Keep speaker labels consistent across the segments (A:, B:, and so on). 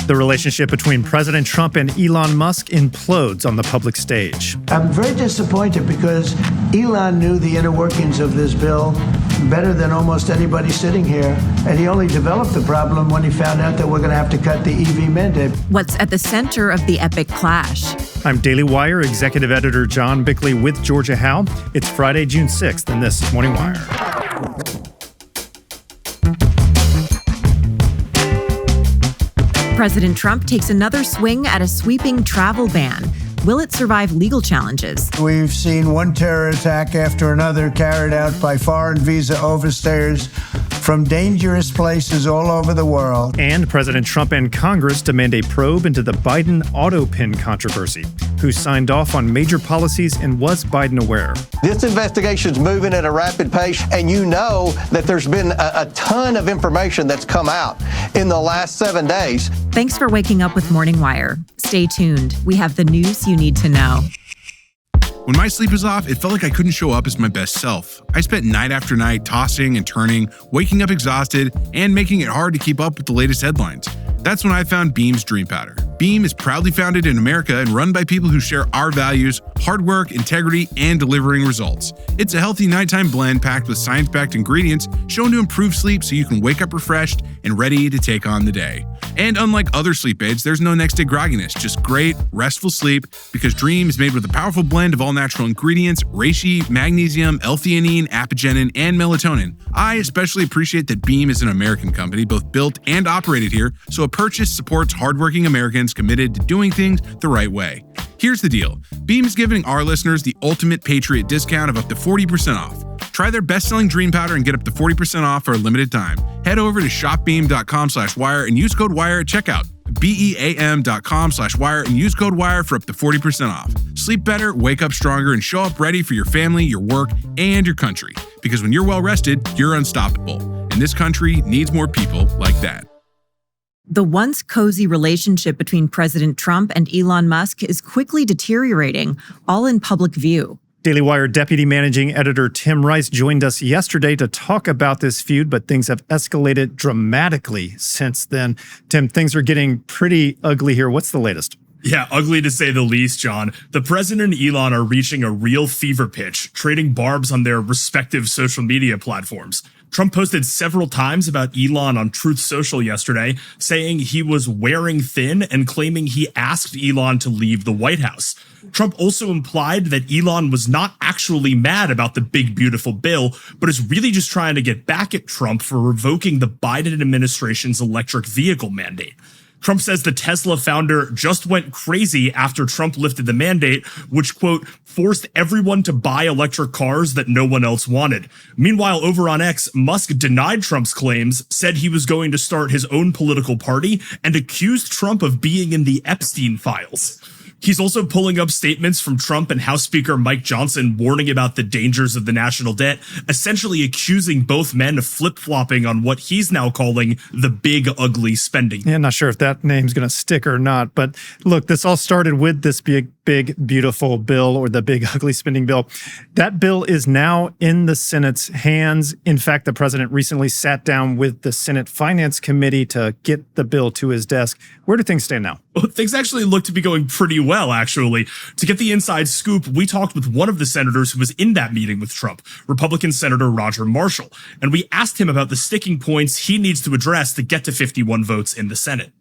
A: The relationship between President Trump and Elon Musk implodes on the public stage.
B: I'm very disappointed because Elon knew the inner workings of this bill better than almost anybody sitting here, and he only developed the problem when he found out that we're going to have to cut the EV mandate.
C: What's at the center of the epic clash?
A: I'm Daily Wire executive editor John Bickley with Georgia Howe. It's Friday, June 6th, and this is Morning Wire.
C: President Trump takes another swing at a sweeping travel ban. Will it survive legal challenges?
B: We've seen one terror attack after another carried out by foreign visa overstayers from dangerous places all over the world.
A: And President Trump and Congress demand a probe into the Biden auto pin controversy. Who signed off on major policies and was Biden aware?
D: This investigation's moving at a rapid pace, and you know that there's been a ton of information that's come out in the last 7 days.
C: Thanks for waking up with Morning Wire. Stay tuned. We have the news you need to know.
E: When my sleep was off, it felt like I couldn't show up as my best self. I spent night after night tossing and turning, waking up exhausted, and making it hard to keep up with the latest headlines. That's when I found Beam's Dream Powder. Beam is proudly founded in America and run by people who share our values, hard work, integrity, and delivering results. It's a healthy nighttime blend packed with science-backed ingredients shown to improve sleep so you can wake up refreshed and ready to take on the day. And unlike other sleep aids, there's no next day grogginess, just great, restful sleep because Dream is made with a powerful blend of all natural ingredients, reishi, magnesium, L-theanine, apigenin, and melatonin. I especially appreciate that Beam is an American company, both built and operated here, so a purchase supports hardworking Americans committed to doing things the right way. Here's the deal. Beam is giving our listeners the ultimate Patriot discount of up to 40% off. Try their best-selling Dream Powder and get up to 40% off for a limited time. Head over to shopbeam.com/wire and use code WIRE at checkout. BEAM.com/wire and use code WIRE for up to 40% off. Sleep better, wake up stronger, and show up ready for your family, your work, and your country. Because when you're well-rested, you're unstoppable. And this country needs more people like that.
C: The once cozy relationship between President Trump and Elon Musk is quickly deteriorating, all in public view.
A: Daily Wire Deputy Managing Editor Tim Rice joined us yesterday to talk about this feud, but things have escalated dramatically since then. Tim, things are getting pretty ugly here. What's the latest?
F: Yeah, ugly to say the least, John. The president and Elon are reaching a real fever pitch, trading barbs on their respective social media platforms. Trump posted several times about Elon on Truth Social yesterday, saying he was wearing thin and claiming he asked Elon to leave the White House. Trump also implied that Elon was not actually mad about the big, beautiful bill, but is really just trying to get back at Trump for revoking the Biden administration's electric vehicle mandate. Trump says the Tesla founder just went crazy after Trump lifted the mandate, which, quote, forced everyone to buy electric cars that no one else wanted. Meanwhile, over on X, Musk denied Trump's claims, said he was going to start his own political party, and accused Trump of being in the Epstein files. He's also pulling up statements from Trump and House Speaker Mike Johnson warning about the dangers of the national debt, essentially accusing both men of flip-flopping on what he's now calling the big, ugly spending.
A: Yeah, not sure if that name's going to stick or not. But look, this all started with this big, beautiful bill, or the big, ugly spending bill. That bill is now in the Senate's hands. In fact, the president recently sat down with the Senate Finance Committee to get the bill to his desk. Where do things stand now?
F: Well, things actually look to be going pretty well, actually. To get the inside scoop, we talked with one of the senators who was in that meeting with Trump, Republican Senator Roger Marshall, and we asked him about the sticking points he needs to address to get to 51 votes in the Senate.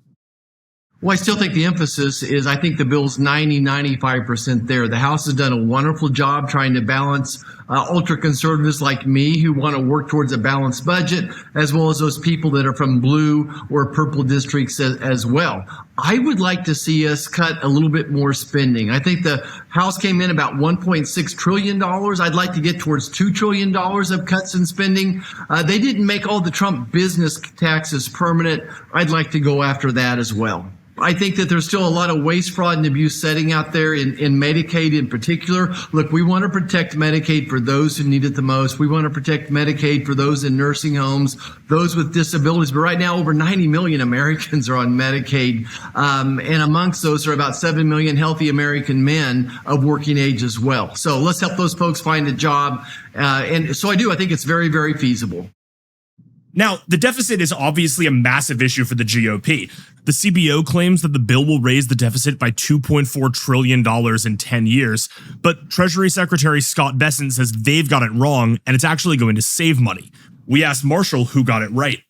G: Well, I still think the emphasis is, I think the bill's 95% there. The House has done a wonderful job trying to balance ultra-conservatives like me who want to work towards a balanced budget, as well as those people that are from blue or purple districts as well. I would like to see us cut a little bit more spending. I think the House came in about $1.6 trillion. I'd like to get towards $2 trillion of cuts in spending. They didn't make all the Trump business taxes permanent. I'd like to go after that as well. I think that there's still a lot of waste, fraud, and abuse setting out there in Medicaid in particular. Look, we want to protect Medicaid for those who need it the most. We want to protect Medicaid for those in nursing homes, those with disabilities. But right now, over 90 million Americans are on Medicaid. And amongst those are about 7 million healthy American men of working age as well. So let's help those folks find a job. And so I think it's very, very feasible.
F: Now, the deficit is obviously a massive issue for the GOP. The CBO claims that the bill will raise the deficit by $2.4 trillion in 10 years, but Treasury Secretary Scott Bessent says they've got it wrong and it's actually going to save money. We asked Marshall who got it right.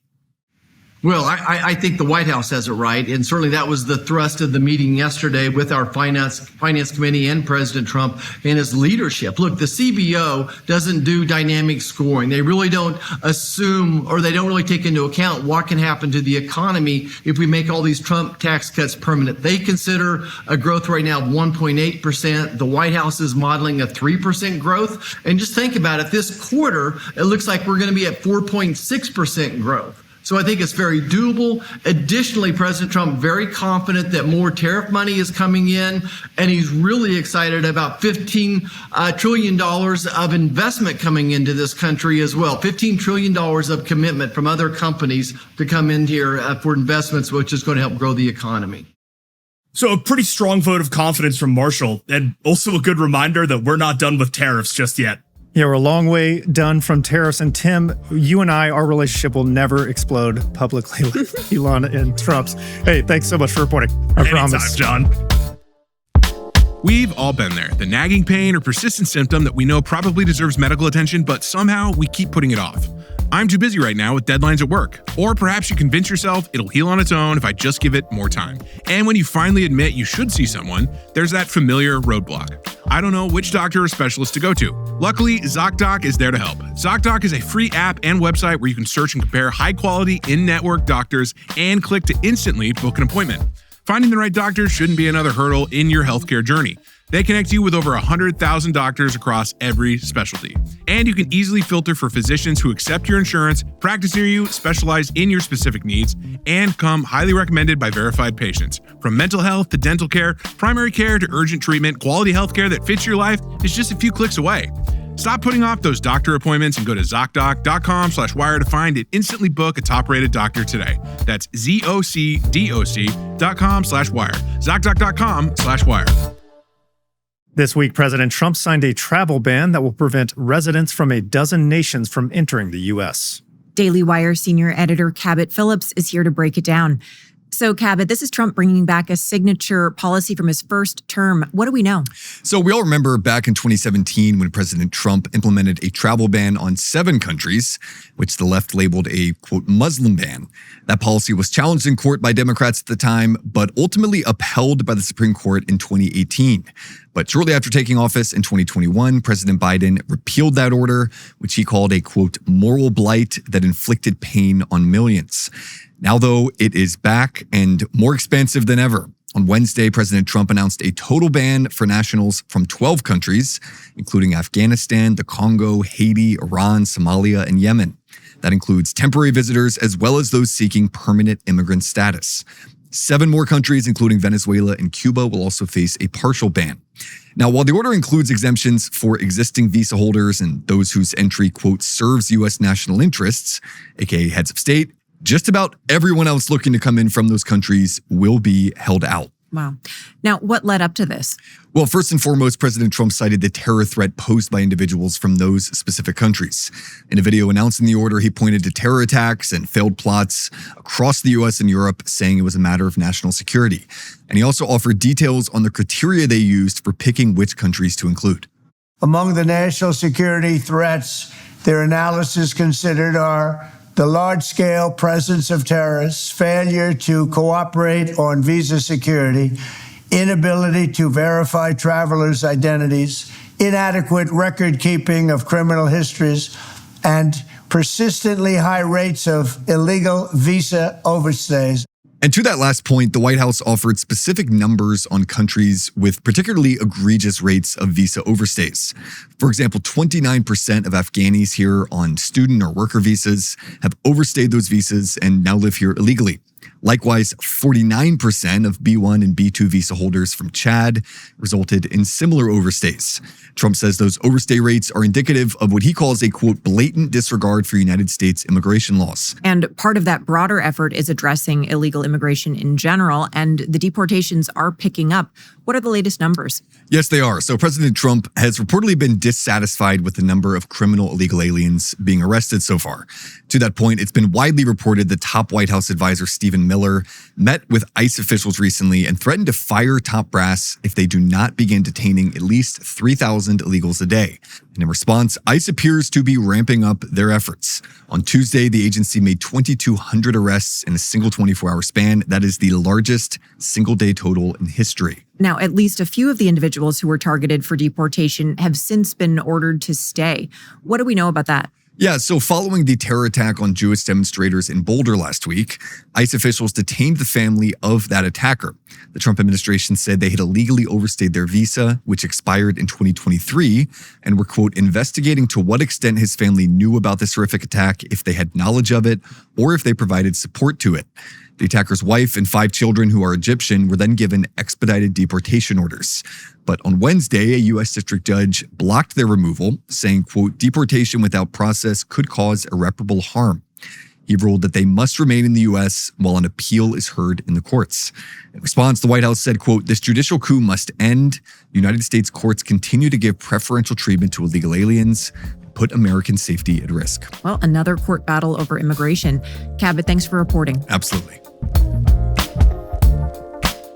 G: Well, I think the White House has it right, and certainly that was the thrust of the meeting yesterday with our finance committee and President Trump and his leadership. Look, the CBO doesn't do dynamic scoring. They really don't assume, or they don't really take into account what can happen to the economy if we make all these Trump tax cuts permanent. They consider a growth right now of 1.8%. The White House is modeling a 3% growth. And just think about it, this quarter, it looks like we're going to be at 4.6% growth. So I think it's very doable. Additionally, President Trump very confident that more tariff money is coming in, and he's really excited about $15 trillion of investment coming into this country as well. $15 trillion of commitment from other companies to come in here for investments, which is going to help grow the economy.
F: So a pretty strong vote of confidence from Marshall, and also a good reminder that we're not done with tariffs just yet.
A: Yeah, we're a long way done from tariffs. And Tim, you and I, our relationship will never explode publicly like Elon and Trump's. Hey, thanks so much for reporting. I promise.
F: John.
E: We've all been there. The nagging pain or persistent symptom that we know probably deserves medical attention, but somehow we keep putting it off. I'm too busy right now with deadlines at work. Or perhaps you convince yourself it'll heal on its own if I just give it more time. And when you finally admit you should see someone, there's that familiar roadblock. I don't know which doctor or specialist to go to. Luckily, ZocDoc is there to help. ZocDoc is a free app and website where you can search and compare high-quality, in-network doctors and click to instantly book an appointment. Finding the right doctor shouldn't be another hurdle in your healthcare journey. They connect you with over 100,000 doctors across every specialty. And you can easily filter for physicians who accept your insurance, practice near you, specialize in your specific needs, and come highly recommended by verified patients. From mental health to dental care, primary care to urgent treatment, quality healthcare that fits your life is just a few clicks away. Stop putting off those doctor appointments and go to ZocDoc.com/wire to find and instantly book a top-rated doctor today. That's ZocDoc.com/wire. ZocDoc.com/wire.
A: This week, President Trump signed a travel ban that will prevent residents from a dozen nations from entering the U.S.
C: Daily Wire senior editor Cabot Phillips is here to break it down. So, Cabot, this is Trump bringing back a signature policy from his first term. What do we know?
H: So we all remember back in 2017 when President Trump implemented a travel ban on 7 countries, which the left labeled a, quote, Muslim ban. That policy was challenged in court by Democrats at the time, but ultimately upheld by the Supreme Court in 2018. But shortly after taking office in 2021, President Biden repealed that order, which he called a, quote, moral blight that inflicted pain on millions. Now, though, it is back and more expansive than ever. On Wednesday, President Trump announced a total ban for nationals from 12 countries, including Afghanistan, the Congo, Haiti, Iran, Somalia, and Yemen. That includes temporary visitors as well as those seeking permanent immigrant status. 7 more countries, including Venezuela and Cuba, will also face a partial ban. Now, while the order includes exemptions for existing visa holders and those whose entry, quote, serves U.S. national interests, aka heads of state, just about everyone else looking to come in from those countries will be held out.
C: Wow. Now, what led up to this?
H: Well, first and foremost, President Trump cited the terror threat posed by individuals from those specific countries. In a video announcing the order, he pointed to terror attacks and failed plots across the U.S. and Europe, saying it was a matter of national security. And he also offered details on the criteria they used for picking which countries to include.
B: Among the national security threats their analysis considered are the large-scale presence of terrorists, failure to cooperate on visa security, inability to verify travelers' identities, inadequate record-keeping of criminal histories, and persistently high rates of illegal visa overstays.
H: And to that last point, the White House offered specific numbers on countries with particularly egregious rates of visa overstays. For example, 29% of Afghanis here on student or worker visas have overstayed those visas and now live here illegally. Likewise, 49% of B1 and B2 visa holders from Chad resulted in similar overstays. Trump says those overstay rates are indicative of what he calls a, quote, blatant disregard for United States immigration laws.
C: And part of that broader effort is addressing illegal immigration in general, and the deportations are picking up. What are the latest numbers?
H: Yes, they are. So President Trump has reportedly been dissatisfied with the number of criminal illegal aliens being arrested so far. To that point, it's been widely reported that top White House advisor Stephen Miller met with ICE officials recently and threatened to fire top brass if they do not begin detaining at least 3,000 illegals a day. And in response, ICE appears to be ramping up their efforts. On Tuesday, the agency made 2,200 arrests in a single 24-hour span. That is the largest single-day total in history.
C: Now, at least a few of the individuals who were targeted for deportation have since been ordered to stay. What do we know about that?
H: Yeah, so following the terror attack on Jewish demonstrators in Boulder last week, ICE officials detained the family of that attacker. The Trump administration said they had illegally overstayed their visa, which expired in 2023, and were, quote, investigating to what extent his family knew about this horrific attack, if they had knowledge of it, or if they provided support to it. The attacker's wife and 5 children who are Egyptian were then given expedited deportation orders. But on Wednesday, a U.S. district judge blocked their removal, saying, quote, deportation without process could cause irreparable harm. He ruled that they must remain in the U.S. while an appeal is heard in the courts. In response, the White House said, quote, this judicial coup must end. United States courts continue to give preferential treatment to illegal aliens, put American safety at risk.
C: Well, another court battle over immigration. Cabot, thanks for reporting.
H: Absolutely.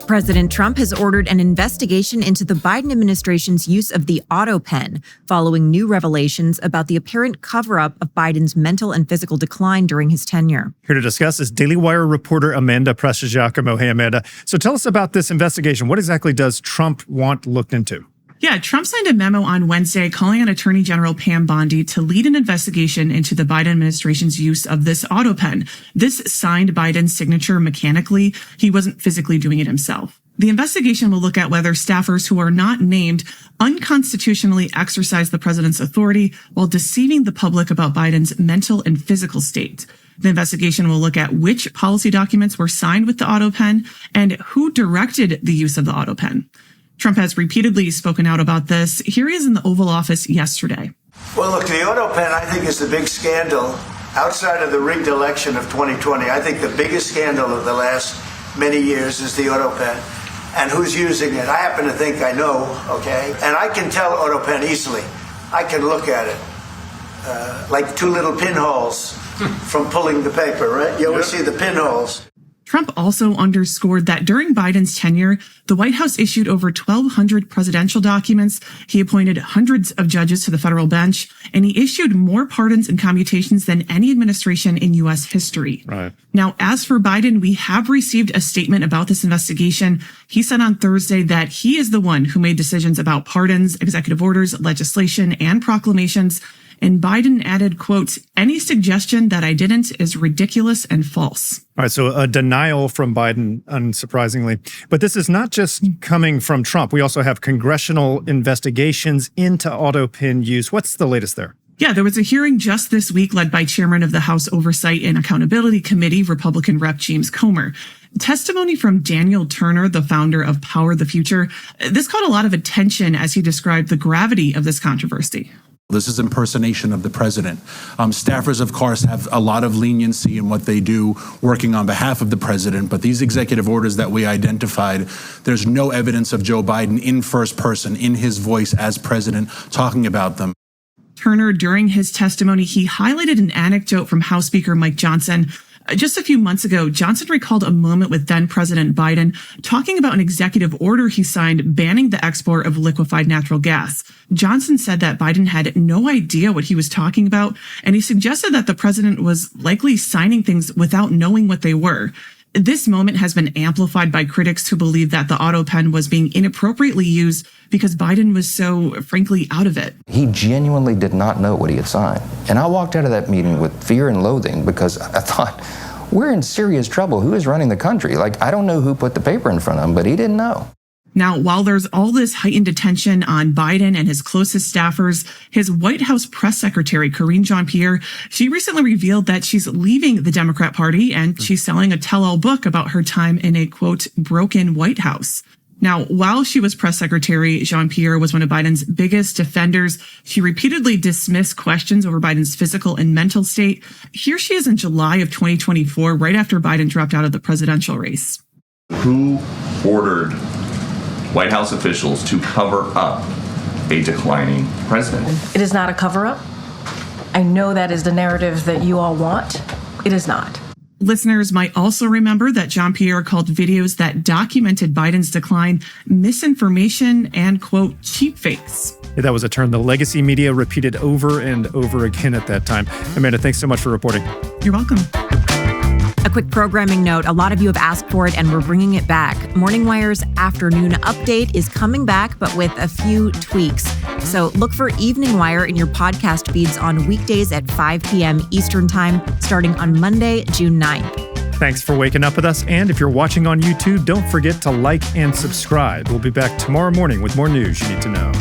C: President Trump has ordered an investigation into the Biden administration's use of the auto pen following new revelations about the apparent cover-up of Biden's mental and physical decline during his tenure.
A: Here to discuss is Daily Wire reporter Amanda Prestigiacomo. Hey, Amanda. So tell us about this investigation. What exactly does Trump want looked into?
I: Yeah, Trump signed a memo on Wednesday calling on Attorney General Pam Bondi to lead an investigation into the Biden administration's use of this auto pen. This signed Biden's signature mechanically. He wasn't physically doing it himself. The investigation will look at whether staffers who are not named unconstitutionally exercise the president's authority while deceiving the public about Biden's mental and physical state. The investigation will look at which policy documents were signed with the auto pen and who directed the use of the auto pen. Trump has repeatedly spoken out about this. Here he is in the Oval Office yesterday.
B: Well, look, the auto pen, I think, is the big scandal outside of the rigged election of 2020. I think the biggest scandal of the last many years is the auto pen. And who's using it? I happen to think I know, okay? And I can tell auto pen easily. I can look at it like 2 little pinholes from pulling the paper, right? You always see the pinholes.
I: Trump also underscored that during Biden's tenure, the White House issued over 1,200 presidential documents. He appointed hundreds of judges to the federal bench, and he issued more pardons and commutations than any administration in U.S. history.
A: Right.
I: Now, as for Biden, we have received a statement about this investigation. He said on Thursday that he is the one who made decisions about pardons, executive orders, legislation, and proclamations. And Biden added, quote, any suggestion that I didn't is ridiculous and false.
A: All right, so a denial from Biden, unsurprisingly. But this is not just coming from Trump. We also have congressional investigations into auto pen use. What's the latest there?
I: Yeah, there was a hearing just this week led by Chairman of the House Oversight and Accountability Committee, Republican Rep. James Comer. Testimony from Daniel Turner, the founder of Power the Future. This caught a lot of attention as he described the gravity of this controversy.
J: This is impersonation of the president. Staffers, of course, have a lot of leniency in what they do working on behalf of the president. But these executive orders that we identified, there's no evidence of Joe Biden in first person, in his voice as president, talking about them.
I: Turner, during his testimony, he highlighted an anecdote from House Speaker Mike Johnson. Just a few months ago, Johnson recalled a moment with then President Biden talking about an executive order he signed banning the export of liquefied natural gas. Johnson said that Biden had no idea what he was talking about, and he suggested that the president was likely signing things without knowing what they were. This moment has been amplified by critics who believe that the auto pen was being inappropriately used because Biden was so, frankly, out of it.
K: He genuinely did not know what he had signed. And I walked out of that meeting with fear and loathing because I thought, we're in serious trouble. Who is running the country? Like, I don't know who put the paper in front of him, but he didn't know.
I: Now, while there's all this heightened attention on Biden and his closest staffers, his White House press secretary, Karine Jean-Pierre, she recently revealed that she's leaving the Democrat Party and she's selling a tell-all book about her time in a, quote, broken White House. Now, while she was press secretary, Jean-Pierre was one of Biden's biggest defenders. She repeatedly dismissed questions over Biden's physical and mental state. Here she is in July of 2024, right after Biden dropped out of the presidential race.
L: Who ordered White House officials to cover up a declining president.
M: It is not a cover-up. I know that is the narrative that you all want. It is not.
I: Listeners might also remember that Jean-Pierre called videos that documented Biden's decline misinformation and, quote, cheap fakes.
A: That was a term the legacy media repeated over and over again at that time. Amanda, thanks so much for reporting.
I: You're welcome.
C: A quick programming note. A lot of you have asked for it, and we're bringing it back. Morning Wire's afternoon update is coming back, but with a few tweaks. So look for Evening Wire in your podcast feeds on weekdays at 5 p.m. Eastern Time, starting on Monday, June 9th.
A: Thanks for waking up with us. And if you're watching on YouTube, don't forget to like and subscribe. We'll be back tomorrow morning with more news you need to know.